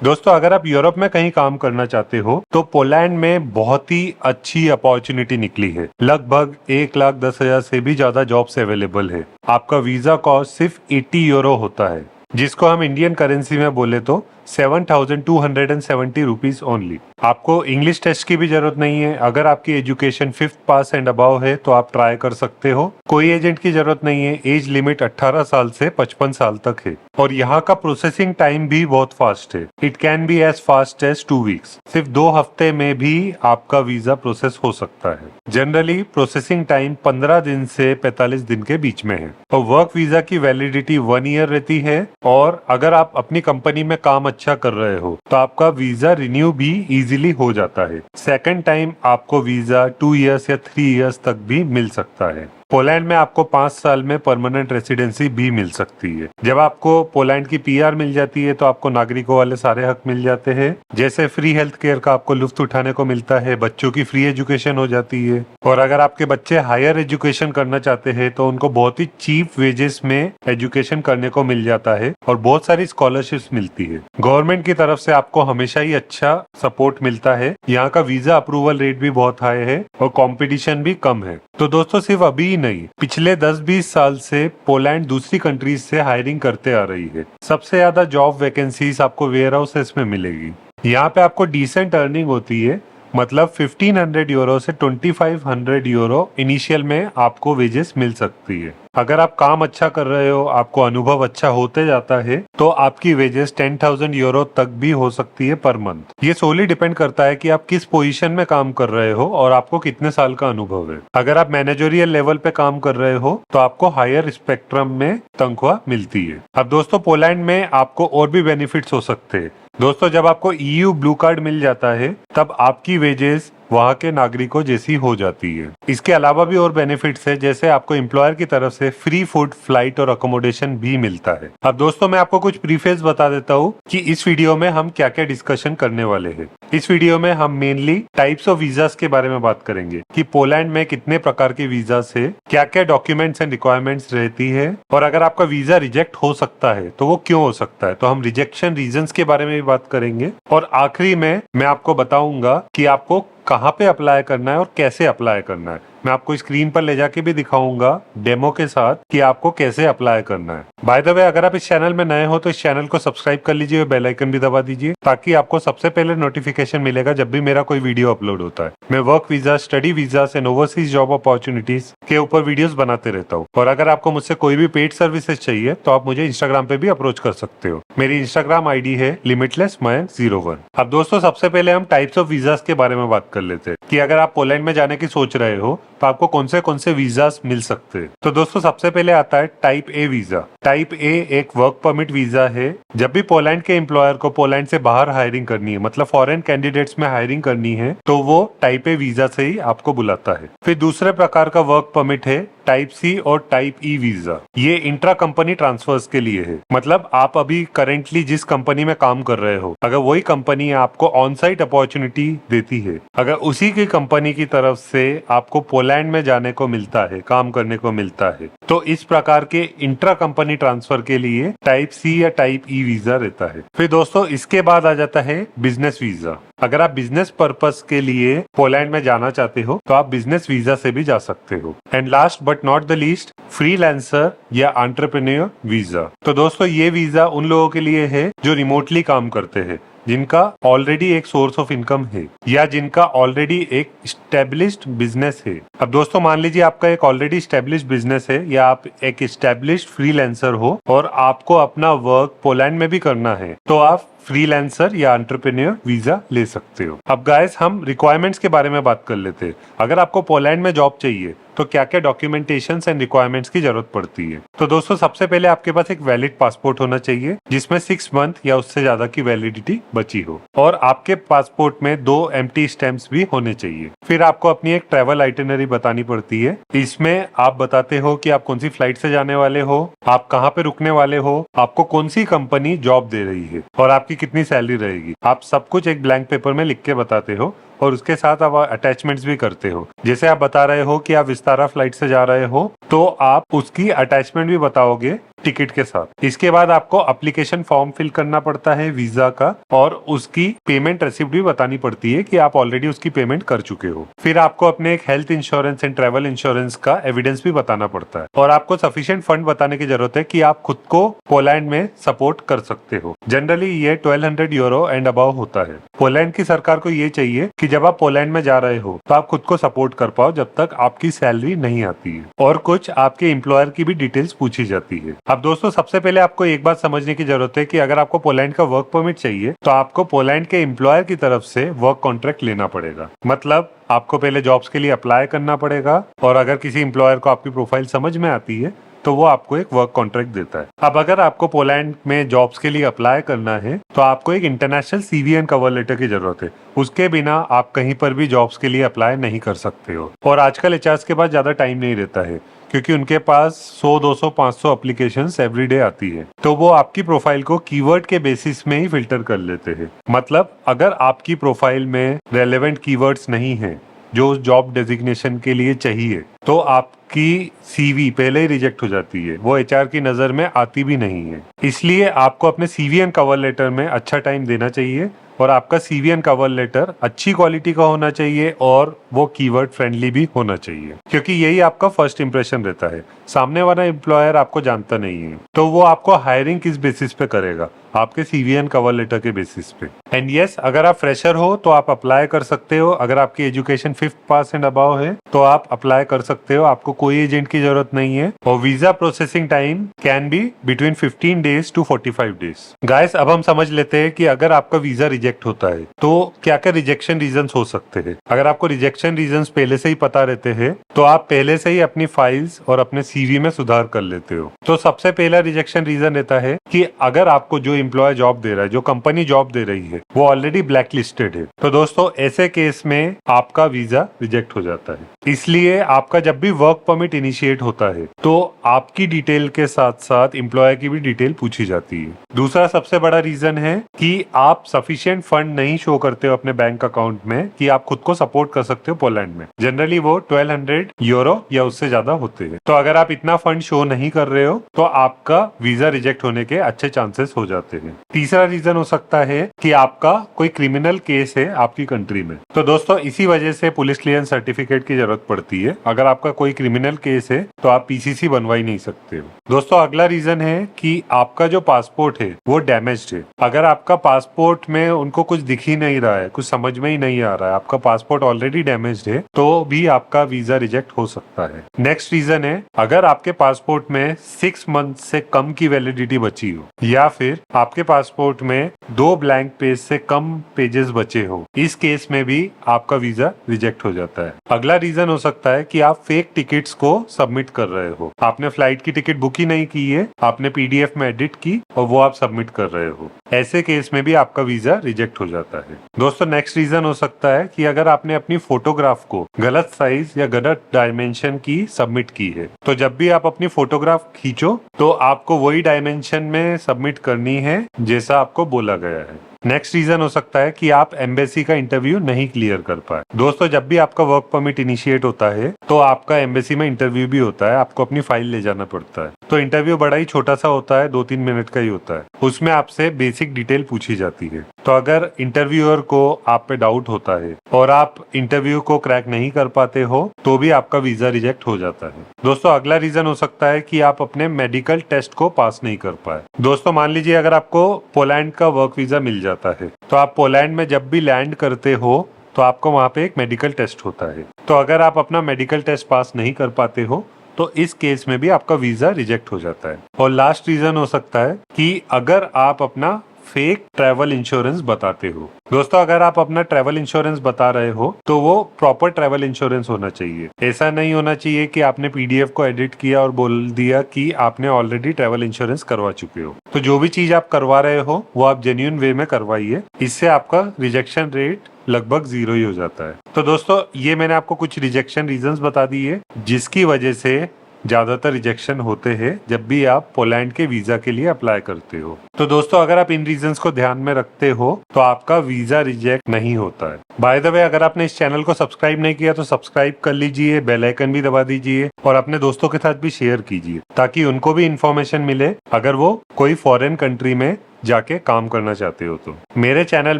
दोस्तों अगर आप यूरोप में कहीं काम करना चाहते हो तो पोलैंड में बहुत ही अच्छी अपॉर्चुनिटी निकली है। लगभग 1,10,000 से भी ज्यादा जॉब्स अवेलेबल है। आपका वीजा कॉस्ट सिर्फ 80 यूरो होता है, जिसको हम इंडियन करेंसी में बोले तो 7,270 रुपीज ओनली। आपको इंग्लिश टेस्ट की भी जरूरत नहीं है। अगर आपकी education 5th pass and above है तो आप ट्राई कर सकते हो। कोई एजेंट की जरूरत नहीं है। एज लिमिट 18 साल से 55 साल तक है और यहाँ का प्रोसेसिंग टाइम भी बहुत फास्ट है। It can be as fast as 2 weeks. सिर्फ 2 हफ्ते में भी आपका वीजा प्रोसेस हो सकता है। जनरली प्रोसेसिंग टाइम 15 दिन से 45 दिन के बीच में है और वर्क वीजा की वैलिडिटी 1 ईयर रहती है। और अगर आप अपनी कंपनी में काम अच्छा कर रहे हो तो आपका वीजा रिन्यू भी इजीली हो जाता है। सेकंड टाइम आपको वीजा 2 इयर्स या 3 इयर्स तक भी मिल सकता है। पोलैंड में आपको 5 साल में परमानेंट रेसिडेंसी भी मिल सकती है। जब आपको पोलैंड की पीआर मिल जाती है तो आपको नागरिकों वाले सारे हक मिल जाते हैं, जैसे फ्री हेल्थ केयर का आपको लुफ्त उठाने को मिलता है, बच्चों की फ्री एजुकेशन हो जाती है और अगर आपके बच्चे हायर एजुकेशन करना चाहते हैं तो उनको बहुत ही चीप वेजेस में एजुकेशन करने को मिल जाता है और बहुत सारी स्कॉलरशिप्स मिलती है। गवर्नमेंट की तरफ से आपको हमेशा ही अच्छा सपोर्ट मिलता है। यहाँ का वीजा अप्रूवल रेट भी बहुत हाई है और कॉम्पिटिशन भी कम है। तो दोस्तों सिर्फ अभी नहीं, पिछले 10-20 साल से पोलैंड दूसरी कंट्रीज से हायरिंग करते आ रही है। सबसे ज्यादा जॉब वैकेंसीज आपको वेयर हाउसेस में मिलेगी। यहाँ पे आपको डिसेंट अर्निंग होती है, मतलब 1500 यूरो से 2500 यूरो इनिशियल में आपको वेजेस मिल सकती है। अगर आप काम अच्छा कर रहे हो, आपको अनुभव अच्छा होते जाता है तो आपकी वेजेस 10,000 यूरो तक भी हो सकती है पर मंथ। ये सोली डिपेंड करता है कि आप किस पोजीशन में काम कर रहे हो और आपको कितने साल का अनुभव है। अगर आप मैनेजरियल लेवल पे काम कर रहे हो तो आपको हायर स्पेक्ट्रम में तनख्वाह मिलती है। अब दोस्तों पोलैंड में आपको और भी बेनिफिट्स हो सकते हैं। दोस्तों जब आपको EU ब्लू कार्ड मिल जाता है तब आपकी वेजेस वहाँ के नागरिकों जैसी हो जाती है। इसके अलावा भी और बेनिफिट्स है, जैसे आपको एम्प्लॉयर की तरफ से फ्री फूड, फ्लाइट और अकोमोडेशन भी मिलता है। अब दोस्तों मैं आपको कुछ प्रीफेस बता देता हूँ कि इस वीडियो में हम क्या क्या डिस्कशन करने वाले हैं। इस वीडियो में हम मेनली टाइप्स ऑफ वीजास के बारे में बात करेंगे कि पोलैंड में कितने प्रकार के वीजास है, क्या क्या डॉक्यूमेंट्स एंड रिक्वायरमेंट्स रहती है और अगर आपका वीजा रिजेक्ट हो सकता है तो वो क्यों हो सकता है, तो हम रिजेक्शन रीजंस के बारे में भी बात करेंगे। और आखिरी में मैं आपको बताऊंगा कि आपको कहाँ पे अप्लाई करना है और कैसे अप्लाई करना है। मैं आपको स्क्रीन पर ले जाके भी दिखाऊंगा डेमो के साथ कि आपको कैसे अप्लाई करना है। बाय द वे अगर आप इस चैनल में नए हो तो इस चैनल को सब्सक्राइब कर लीजिए और बेल आइकन भी दबा दीजिए ताकि आपको सबसे पहले नोटिफिकेशन मिलेगा जब भी मेरा कोई वीडियो अपलोड होता है। मैं work visa, study visa and overseas job opportunities के ऊपर वीडियोस बनाते रहता हूँ। और अगर आपको मुझसे कोई भी पेड सर्विसेज चाहिए तो आप मुझे इंस्टाग्राम पे भी अप्रोच कर सकते हो। मेरी इंस्टाग्राम आईडी है limitlessmayank01। अब दोस्तों सबसे पहले हम टाइप्स ऑफ वीजास के बारे में बात कर लेते हैं कि अगर आप पोलैंड में जाने की सोच रहे हो तो आपको कौन से वीजास मिल सकते हैं। तो दोस्तों सबसे पहले आता है type A visa. Type A एक वर्क परमिट वीजा है। जब भी पोलैंड के एम्प्लॉयर को पोलैंड से बाहर हायरिंग करनी है, मतलब फॉरेन कैंडिडेट्स में हायरिंग करनी है, तो वो टाइप ए वीजा से ही आपको बुलाता है। फिर दूसरे प्रकार का वर्क परमिट है टाइप सी और टाइप ई वीजा। ये इंट्रा कंपनी ट्रांसफर्स के लिए है, मतलब आप अभी करेंटली जिस कंपनी में काम कर रहे हो, अगर वही कंपनी आपको ऑन साइट अपॉर्चुनिटी देती है, अगर उसी की कंपनी की तरफ से आपको पोलैंड में जाने को मिलता है, काम करने को मिलता है, तो इस प्रकार के इंट्रा कंपनी ट्रांसफर के लिए टाइप सी या टाइप ई वीजा रहता है। फिर दोस्तों इसके बाद आ जाता है बिजनेस वीजा। अगर आप बिजनेस पर्पस के लिए पोलैंड में जाना चाहते हो तो आप बिजनेस वीजा से भी जा सकते हो। And last but not the least, freelancer या एंटरप्रेन्योर वीजा। तो दोस्तों ये वीजा उन लोगों के लिए है जो रिमोटली काम करते हैं, जिनका ऑलरेडी एक सोर्स ऑफ इनकम है या जिनका ऑलरेडी एक स्टैब्लिश्ड बिजनेस है। अब दोस्तों मान लीजिए आपका एक ऑलरेडी स्टैब्लिश्ड बिजनेस है या आप एक स्टैब्लिश्ड फ्रीलांसर हो और आपको अपना वर्क पोलैंड में भी करना है, तो आप फ्रीलांसर या एंटरप्रेन्योर वीजा ले सकते हो। अब गाइस हम रिक्वायरमेंट्स के बारे में बात कर लेते हैं। अगर आपको पोलैंड में जॉब चाहिए तो क्या क्या डॉक्यूमेंटेशंस एंड रिक्वायरमेंट्स की जरूरत पड़ती है। तो दोस्तों सबसे पहले आपके पास एक वैलिड पासपोर्ट होना चाहिए जिसमें 6 मंथ या उससे ज्यादा की वैलिडिटी बची हो और आपके पासपोर्ट में 2 एम्प्टी स्टैम्प्स भी होने चाहिए। फिर आपको अपनी एक ट्रैवल आइटिनरी बतानी पड़ती है। इसमें आप बताते हो कि आप कौन सी फ्लाइट से जाने वाले हो, आप कहाँ पे रुकने वाले हो, आपको कौन सी कंपनी जॉब दे रही है और आपकी कितनी सैलरी रहेगी। आप सब कुछ एक ब्लैंक पेपर में लिख के बताते हो और उसके साथ आप अटैचमेंट्स भी करते हो। जैसे आप बता रहे हो कि आप विस्तारा फ्लाइट से जा रहे हो, तो आप उसकी अटैचमेंट भी बताओगे टिकट के साथ। इसके बाद आपको एप्लीकेशन फॉर्म फिल करना पड़ता है वीजा का, और उसकी पेमेंट रिसिप्ट भी बतानी पड़ती है कि आप ऑलरेडी उसकी पेमेंट कर चुके हो। फिर आपको अपने एक health insurance and travel insurance का एविडेंस भी बताना पड़ता है, और आपको सफिशिएंट फंड बताने की जरूरत है कि आप खुद को पोलैंड में सपोर्ट कर सकते हो। जनरली ये 1200 यूरो एंड अबव होता है। पोलैंड की सरकार को ये चाहिए कि जब आप पोलैंड में जा रहे हो तो आप खुद को सपोर्ट कर पाओ जब तक आपकी सैलरी नहीं आती है, और कुछ आपके एम्प्लॉयर की भी डिटेल्स पूछी जाती है। अब दोस्तों, सबसे पहले आपको एक बात समझने की जरूरत है कि अगर आपको पोलैंड का वर्क परमिट चाहिए तो आपको पोलैंड के एम्प्लॉयर की तरफ से वर्क कॉन्ट्रैक्ट लेना पड़ेगा। मतलब आपको पहले जॉब्स के लिए अप्लाई करना पड़ेगा, और अगर किसी एम्प्लॉयर को आपकी प्रोफाइल समझ में आती है तो वो आपको एक वर्क कॉन्ट्रैक्ट देता है। अब अगर आपको पोलैंड में जॉब्स के लिए अप्लाई करना है तो आपको एक international CV and cover letter की जरूरत है। उसके बिना आप कहीं पर भी जॉब्स के लिए अप्लाई नहीं कर सकते हो। और आजकल एचआर के पास ज्यादा टाइम नहीं रहता है, क्योंकि उनके पास 100, 200, 500 एप्लीकेशंस एवरीडे आती है, तो वो आपकी प्रोफाइल को कीवर्ड के बेसिस में ही फिल्टर कर लेते हैं। मतलब अगर आपकी प्रोफाइल में रेलेवेंट कीवर्ड्स नहीं है जो जॉब डेजिग्नेशन के लिए चाहिए, तो आपकी सीवी पहले ही रिजेक्ट हो जाती है, वो एचआर की नजर में आती भी नहीं है। इसलिए आपको अपने सीवी एंड कवर लेटर में अच्छा टाइम देना चाहिए, और आपका सीवी एंड कवर लेटर अच्छी क्वालिटी का होना चाहिए, और वो कीवर्ड फ्रेंडली भी होना चाहिए, क्योंकि यही आपका फर्स्ट इंप्रेशन रहता है। सामने वाला एम्प्लॉयर आपको जानता नहीं है, तो वो आपको हायरिंग किस बेसिस पे करेगा? आपके सीवी एंड कवर लेटर के बेसिस पे। एंड यस, अगर आप फ्रेशर हो तो आप अप्लाई कर सकते हो। अगर आपकी education 5th pass and above है तो आप अप्लाई कर सकते हो, आपको कोई एजेंट की जरूरत नहीं है। और visa processing time can be between 15 days to 45 days. Guys, अब हम समझ लेते हैं कि अगर आपका वीजा रिजेक्ट होता है तो क्या क्या रिजेक्शन रीजंस हो सकते हैं। अगर आपको रिजेक्शन रीजंस पहले से ही पता रहते हैं तो आप पहले से ही अपनी फाइल्स और अपने सीवी में सुधार कर लेते हो। तो सबसे पहला रिजेक्शन रीजन रहता है कि अगर आपको जो एम्प्लॉय जॉब दे रहा है, जो कंपनी जॉब दे रही है, वो ऑलरेडी ब्लैक लिस्टेड है। तो दोस्तों, ऐसे केस में आपका वीजा रिजेक्ट हो जाता है। इसलिए आपका जब भी वर्क परमिट इनिशिएट होता है तो आपकी डिटेल के साथ साथ एम्प्लॉयर की भी डिटेल पूछी जाती है। दूसरा सबसे बड़ा रीजन है कि आप सफिशिएंट फंड नहीं शो करते हो अपने बैंक अकाउंट में कि आप खुद को सपोर्ट कर सकते हो पोलैंड में। जनरली वो 1200 यूरो या उससे ज्यादा होते हैं। तो अगर आप इतना फंड शो नहीं कर रहे हो तो आपका वीजा रिजेक्ट होने के अच्छे चांसेस हो जाते हैं। तीसरा रीजन हो सकता है कि आपका कोई क्रिमिनल केस है आपकी कंट्री में। तो दोस्तों, इसी वजह से पुलिस क्लियरेंस सर्टिफिकेट की जरूरत पड़ती है। अगर आपका कोई क्रिमिनल केस है तो आप पीसीसी बनवा ही नहीं सकते हो। दोस्तों, अगला रीजन है कि आपका जो पासपोर्ट है वो डैमेज्ड है। अगर आपका पासपोर्ट में उनको कुछ दिख ही नहीं रहा है, कुछ समझ में ही नहीं आ रहा है, आपका पासपोर्ट ऑलरेडी डैमेज्ड है, तो भी आपका वीजा रिजेक्ट हो सकता है। नेक्स्ट रीजन है अगर आपके पासपोर्ट में 6 मंथ से कम की वैलिडिटी बची हो, या फिर आपके पासपोर्ट में 2 ब्लैंक पेज से कम पेजेस बचे हो। इस केस में भी आपका वीजा रिजेक्ट हो जाता है। अगला रीजन हो सकता है कि आप फेक टिकट्स को सबमिट कर रहे हो। आपने फ्लाइट की टिकट बुक ही नहीं की है, आपने पीडीएफ में एडिट की और वो आप सबमिट कर रहे हो। ऐसे केस में भी आपका वीजा रिजेक्ट हो जाता है। दोस्तों, नेक्स्ट रीजन हो सकता है कि अगर आपने अपनी फोटोग्राफ को गलत साइज या गलत डायमेंशन की सबमिट की है, तो जब भी आप अपनी फोटोग्राफ खींचो तो आपको वही डायमेंशन में सबमिट करनी है जैसा आपको बोला गया है। नेक्स्ट रीजन हो सकता है कि आप एम्बेसी का इंटरव्यू नहीं क्लियर कर पाए। दोस्तों, जब भी आपका वर्क परमिट इनिशिएट होता है तो आपका एम्बेसी में इंटरव्यू भी होता है, आपको अपनी फाइल ले जाना पड़ता है। तो इंटरव्यू बड़ा ही छोटा सा होता है, 2-3 मिनट का ही होता है। उसमें आपसे बेसिक डिटेल पूछी जाती है। तो अगर इंटरव्यूअर को आप पे डाउट होता है और आप इंटरव्यू को क्रैक नहीं कर पाते हो तो भी आपका वीजा रिजेक्ट हो जाता है। दोस्तों, अगला रीजन हो सकता है कि आप अपने मेडिकल टेस्ट को पास नहीं कर पाए। दोस्तों, मान लीजिए अगर आपको पोलैंड का वर्क वीजा मिल जाता है तो आप पोलैंड में जब भी लैंड करते हो तो आपको वहाँ पे एक मेडिकल टेस्ट होता है। तो अगर आप अपना मेडिकल टेस्ट पास नहीं कर पाते हो तो इस केस में भी आपका वीजा रिजेक्ट हो जाता है। और लास्ट रीजन हो सकता है कि अगर आप अपना फेक ट्रैवल इंश्योरेंस बताते हो। दोस्तों, अगर आप अपना ट्रैवल इंश्योरेंस बता रहे हो तो वो प्रॉपर ट्रैवल इंश्योरेंस होना चाहिए। ऐसा नहीं होना चाहिए कि आपने पीडीएफ को एडिट किया और बोल दिया कि आपने ऑलरेडी ट्रैवल इंश्योरेंस करवा चुके हो। तो जो भी चीज आप करवा रहे हो वो आप जेन्युइन वे में करवाइए, इससे आपका रिजेक्शन रेट लगभग 0 ही हो जाता है। तो दोस्तों, ये मैंने आपको कुछ रिजेक्शन रीजंस बता दिए जिसकी वजह से ज्यादातर रिजेक्शन होते हैं जब भी आप पोलैंड के वीजा के लिए अप्लाई करते हो। तो दोस्तों अगर आप इन रीजंस को ध्यान में रखते हो तो आपका वीजा रिजेक्ट नहीं होता है। बाय द वे, अगर आपने इस चैनल को सब्सक्राइब नहीं किया तो सब्सक्राइब कर लीजिए, बेल आइकन भी दबा दीजिए और अपने दोस्तों के साथ भी शेयर कीजिए ताकि उनको भी इंफॉर्मेशन मिले अगर वो कोई फॉरेन कंट्री में जाके काम करना चाहते हो। तो मेरे चैनल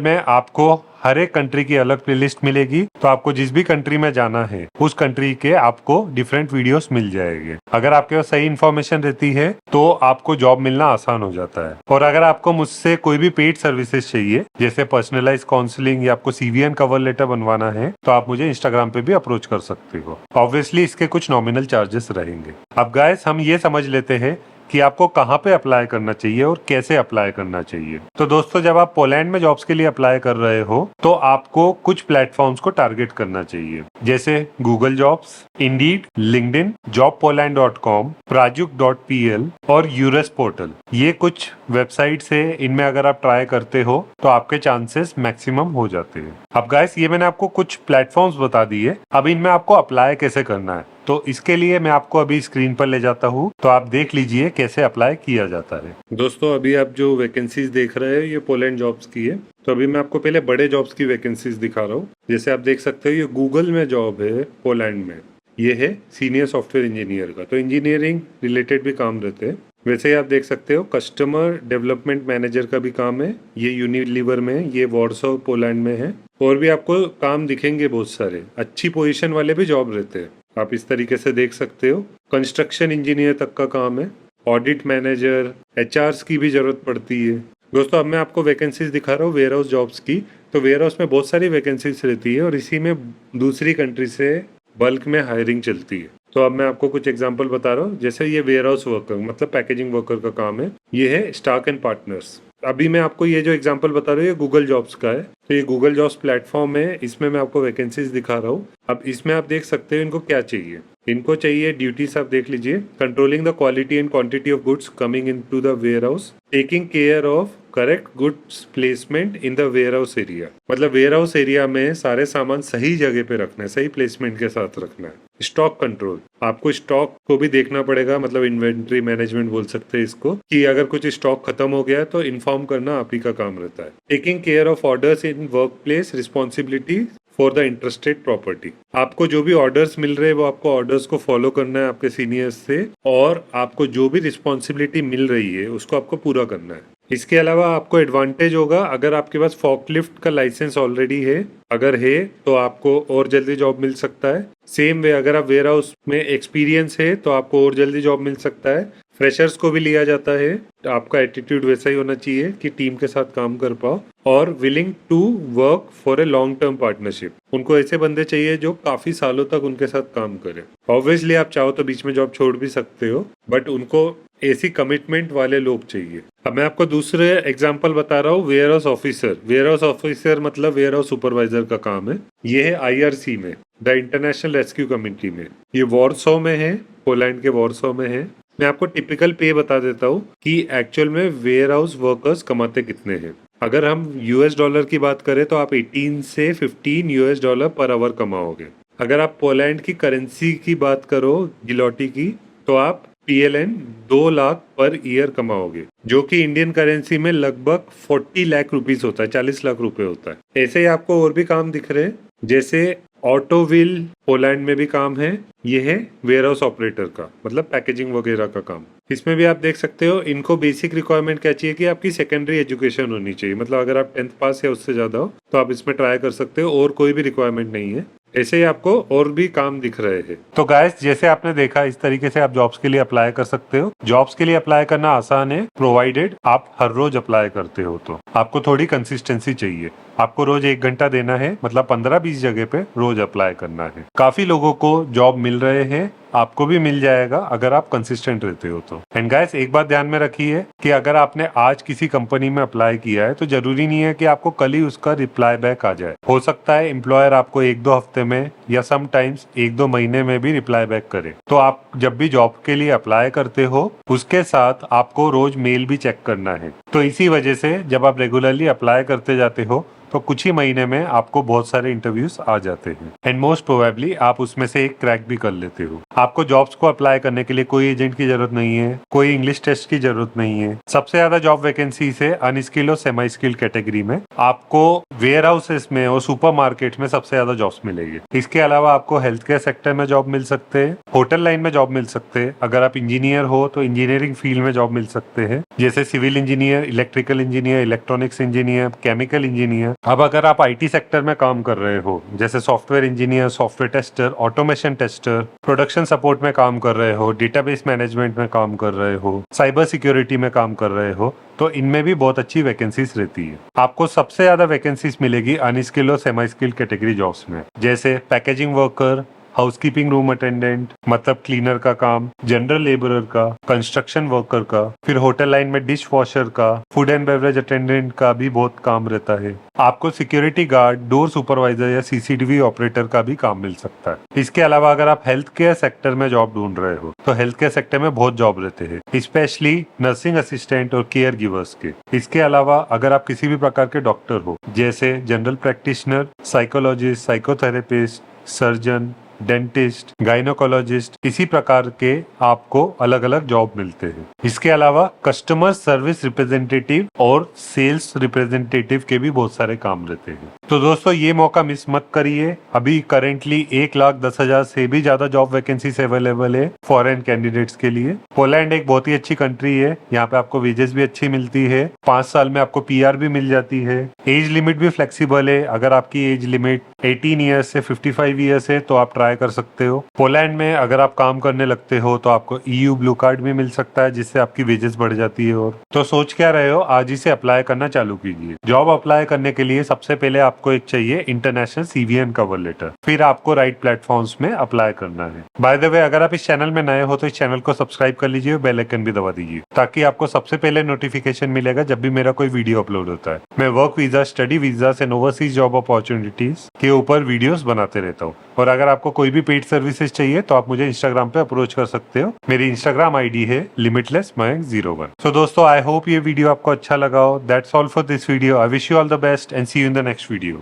में आपको हर एक कंट्री की अलग प्लेलिस्ट मिलेगी, तो आपको जिस भी कंट्री में जाना है उस कंट्री के आपको डिफरेंट वीडियोस मिल जाएंगे। अगर आपके पास सही इन्फॉर्मेशन रहती है तो आपको जॉब मिलना आसान हो जाता है। और अगर आपको मुझसे कोई भी पेड सर्विसेज चाहिए जैसे पर्सनलाइज काउंसलिंग या आपको सीवीएन कवर लेटर बनवाना है तो आप मुझे इंस्टाग्राम पे भी अप्रोच कर सकते हो। ऑब्वियसली इसके कुछ नॉमिनल चार्जेस रहेंगे। अब गाइस हम ये समझ लेते हैं कि आपको कहाँ पे अप्लाई करना चाहिए और कैसे अप्लाई करना चाहिए। तो दोस्तों जब आप पोलैंड में जॉब्स के लिए अप्लाई कर रहे हो तो आपको कुछ प्लेटफॉर्म्स को टारगेट करना चाहिए जैसे Google jobs, Indeed, LinkedIn, jobpoland.com, prajuk.pl और यूरेस पोर्टल। ये कुछ वेबसाइट्स है, इनमें अगर आप ट्राई करते हो तो आपके चांसेस मैक्सिमम हो जाते हैं। अब गाइस ये मैंने आपको कुछ प्लेटफॉर्म्स बता दिए, अब इनमें आपको अप्लाई कैसे करना है तो इसके लिए मैं आपको अभी स्क्रीन पर ले जाता हूँ, तो आप देख लीजिए कैसे अप्लाई किया जाता है। दोस्तों अभी आप जो वैकेंसीज देख रहे हैं ये पोलैंड जॉब्स की है। तो अभी मैं आपको पहले बड़े जॉब्स की वैकेंसीज दिखा रहा हूँ। जैसे आप देख सकते हो ये गूगल में जॉब है पोलैंड में, ये है सीनियर सॉफ्टवेयर इंजीनियर का। तो इंजीनियरिंग रिलेटेड भी काम रहते हैं। वैसे ही आप देख सकते हो कस्टमर डेवलपमेंट मैनेजर का भी काम है, ये यूनिलीवर में है, ये वॉर्सो पोलैंड में है। और भी आपको काम दिखेंगे बहुत सारे, अच्छी पोजीशन वाले भी जॉब रहते हैं। आप इस तरीके से देख सकते हो, कंस्ट्रक्शन इंजीनियर तक का काम है, ऑडिट मैनेजर, एचआरस की भी जरूरत पड़ती है। दोस्तों अब मैं आपको वैकेंसीज दिखा रहा हूँ वेयर हाउस जॉब्स की। तो वेयर हाउस में बहुत सारी वैकेंसीज रहती है और इसी में दूसरी कंट्री से बल्क में हायरिंग चलती है। तो अब मैं आपको कुछ एग्जांपल बता रहा हूँ। जैसे ये वेयर हाउस वर्कर मतलब पैकेजिंग वर्कर का काम है, ये है स्टार्क एंड पार्टनर्स। अभी मैं आपको ये जो एग्जांपल बता रहा हूँ ये गूगल जॉब्स का है। तो ये गूगल जॉब्स प्लेटफॉर्म है, इसमें मैं आपको वैकेंसीज दिखा रहा हूँ। अब इसमें आप देख सकते हो इनको क्या चाहिए। इनको चाहिए ड्यूटीज, आप देख लीजिए, controlling the quality and quantity of goods coming into the warehouse, taking care of correct goods placement in the warehouse area. मतलब वेयर हाउस एरिया में सारे सामान सही जगह पे रखना है, सही प्लेसमेंट के साथ रखना है। स्टॉक कंट्रोल, आपको स्टॉक को भी देखना पड़ेगा, मतलब इन्वेंट्री मैनेजमेंट बोल सकते हैं इसको, कि अगर कुछ स्टॉक खत्म हो गया तो इन्फॉर्म करना आप ही का काम रहता है। Taking care of orders in work place, responsibility for the interested property. आपको जो भी ऑर्डर्स मिल रहे हैं वो आपको ऑर्डर्स को फॉलो करना है आपके सीनियर्स से, और आपको जो भी रिस्पॉन्सिबिलिटी मिल रही है उसको आपको पूरा करना है। इसके अलावा आपको एडवांटेज होगा अगर आपके पास फॉकलिफ्ट का लाइसेंस ऑलरेडी है, अगर है तो आपको और जल्दी जॉब मिल सकता है। सेम वे अगर आप वेयर हाउस में एक्सपीरियंस है तो आपको और जल्दी जॉब मिल सकता है। फ्रेशर्स को भी लिया जाता है। आपका एटीट्यूड वैसा ही होना चाहिए कि टीम के साथ काम कर पाओ, और willing to work for a long term partnership. उनको ऐसे बंदे चाहिए जो काफी सालों तक उनके साथ काम करे। ऑब्वियसली आप चाहो तो बीच में जॉब छोड़ भी सकते हो, बट उनको ऐसी कमिटमेंट वाले लोग चाहिए। अब मैं आपको दूसरे एग्जांपल बता रहा हूँ, warehouse officer. Warehouse officer मतलब वेयर हाउस सुपरवाइजर का काम है। ये है आईआरसी में, द इंटरनेशनल रेस्क्यू कमेटी में। ये वॉर्सो में है, पोलैंड के वॉर्सो में है। मैं आपको टिपिकल पे बता देता हूँ कि एक्चुअल में वेयर हाउस वर्कर्स कमाते कितने हैं। अगर हम यूएस डॉलर की बात करें तो आप 18 से 15 यूएस डॉलर पर आवर कमाओगे। अगर आप पोलैंड की करेंसी की बात करो, गिलोटी की, तो आप PLN 2 लाख पर ईयर कमाओगे, जो कि इंडियन करेंसी में लगभग 40 लाख रुपीस होता है, 40 लाख रुपए होता है। ऐसे ही आपको और भी काम दिख रहे हैं, जैसे ऑटोविल पोलैंड में भी काम है। ये है वेयर हाउस ऑपरेटर का, मतलब पैकेजिंग वगैरह का काम। इसमें भी आप देख सकते हो, इनको बेसिक रिक्वायरमेंट क्या चाहिए कि आपकी सेकेंडरी एजुकेशन होनी चाहिए। मतलब अगर आप 10th पास या उससे ज्यादा हो तो आप इसमें ट्राई कर सकते हो, और कोई भी रिक्वायरमेंट नहीं है। ऐसे ही आपको और भी काम दिख रहे हैं। तो गाइस जैसे आपने देखा, इस तरीके से आप जॉब्स के लिए अप्लाई कर सकते हो। जॉब्स के लिए अप्लाई करना आसान है, प्रोवाइडेड आप हर रोज अप्लाई करते हो। तो आपको थोड़ी कंसिस्टेंसी चाहिए, आपको रोज 1 घंटा देना है, मतलब 15-20 जगह पे रोज अप्लाई करना है। काफी लोगों को जॉब मिल रहे हैं, आपको भी मिल जाएगा अगर आप कंसिस्टेंट रहते हो तो। एंड गाइस एक बात ध्यान में रखिए कि अगर आपने आज किसी कंपनी में अप्लाई किया है तो जरूरी नहीं है कि आपको कल ही उसका रिप्लाई बैक आ जाए। हो सकता है एम्प्लॉयर आपको 1-2 हफ्ते में या समटाइम्स 1-2 महीने में भी रिप्लाई बैक करे। तो आप जब भी जॉब के लिए अप्लाई करते हो उसके साथ आपको रोज मेल भी चेक करना है। तो इसी वजह से जब आप रेगुलरली अप्लाई करते जाते हो तो कुछ ही महीने में आपको बहुत सारे इंटरव्यूज आ जाते हैं एंड मोस्ट प्रोबेबली आप उसमें से एक क्रैक भी कर लेते हो। आपको जॉब्स को अप्लाई करने के लिए कोई एजेंट की जरूरत नहीं है, कोई इंग्लिश टेस्ट की जरूरत नहीं है। सबसे ज्यादा जॉब वैकेंसी है अनस्किल्ड और सेमी स्किल्ड कैटेगरी में। आपको वेयर हाउसेस में और सुपर मार्केट में सबसे ज्यादा जॉब्स मिलेगी। इसके अलावा आपको हेल्थ केयर सेक्टर में जॉब मिल सकते हैं, होटल लाइन में जॉब मिल सकते हैं। अगर आप इंजीनियर हो तो इंजीनियरिंग फील्ड में जॉब मिल सकते हैं, जैसे civil engineer, electrical engineer, electronics engineer, chemical engineer. अब अगर आप आईटी सेक्टर में काम कर रहे हो, जैसे software engineer, software tester, automation tester, production support में काम कर रहे हो, डेटाबेस मैनेजमेंट में काम कर रहे हो, साइबर सिक्योरिटी में काम कर रहे हो, तो इनमें भी बहुत अच्छी वैकेंसीज रहती है। आपको सबसे ज्यादा वैकेंसीज मिलेगी अनस्किल्ड और सेमी स्किल्ड कैटेगरी जॉब्स में, जैसे packaging worker, housekeeping room attendant मतलब क्लीनर का काम, जनरल लेबरर का, कंस्ट्रक्शन वर्कर का, फिर होटल लाइन में डिश वॉशर का, फूड एंड बेवरेज अटेंडेंट का भी बहुत काम रहता है। आपको सिक्योरिटी गार्ड, डोर सुपरवाइजर या सीसीटीवी ऑपरेटर का भी काम मिल सकता है। इसके अलावा अगर आप हेल्थ केयर सेक्टर में जॉब ढूंढ रहे हो तो हेल्थ केयर सेक्टर में बहुत जॉब रहते हैं, स्पेशली नर्सिंग असिस्टेंट और केयर गिवर्स के। इसके अलावा अगर आप किसी भी प्रकार के डॉक्टर हो, जैसे general practitioner, psychologist, psychotherapist, surgeon, dentist, gynaecologist, इसी प्रकार के आपको अलग अलग जॉब मिलते हैं। इसके अलावा कस्टमर सर्विस रिप्रेजेंटेटिव और सेल्स रिप्रेजेंटेटिव के भी बहुत सारे काम रहते हैं। तो दोस्तों ये मौका मिस मत करिए। अभी करेंटली 1,10,000 से भी ज्यादा जॉब वैकेंसीज अवेलेबल है फॉरेन कैंडिडेट्स के लिए। पोलैंड एक बहुत ही अच्छी कंट्री है, यहाँ पे आपको वेजेस भी अच्छी मिलती है, 5 साल में आपको पीआर भी मिल जाती है। एज लिमिट भी फ्लेक्सिबल है, अगर आपकी एज लिमिट 18 ईयर्स से 55 ईयर्स है तो आप ट्राई कर सकते हो। पोलैंड में अगर आप काम करने लगते हो तो आपको ईयू ब्लू कार्ड भी मिल सकता है, जिससे आपकी वेजेस बढ़ जाती है। और तो सोच क्या रहे हो, आज ही से अप्लाई करना चालू कीजिए। जॉब अप्लाई करने के लिए सबसे पहले आपको एक चाहिए इंटरनेशनल सीवीएन कवर लेटर, फिर आपको राइट प्लेटफॉर्म्स में अप्लाई करना है। बाय द वे अगर आप इस चैनल में नए हो तो इस चैनल को सब्सक्राइब कर लीजिए और बेल आइकन भी दबा दीजिए, ताकि आपको सबसे पहले नोटिफिकेशन मिलेगा जब भी मेरा कोई वीडियो अपलोड होता है। मैं work visa, study visa and overseas job opportunities के ऊपर वीडियोस बनाते रहता हूँ। और अगर आपको कोई भी पेड सर्विसेज चाहिए तो आप मुझे इंस्टाग्राम पे अप्रोच कर सकते हो। मेरी इंस्टाग्राम आईडी है limitlessmayank01। सो दोस्तों आई होप ये वीडियो आपको अच्छा लगा हो। That's all for this video. I wish you all the best and see you in the next video.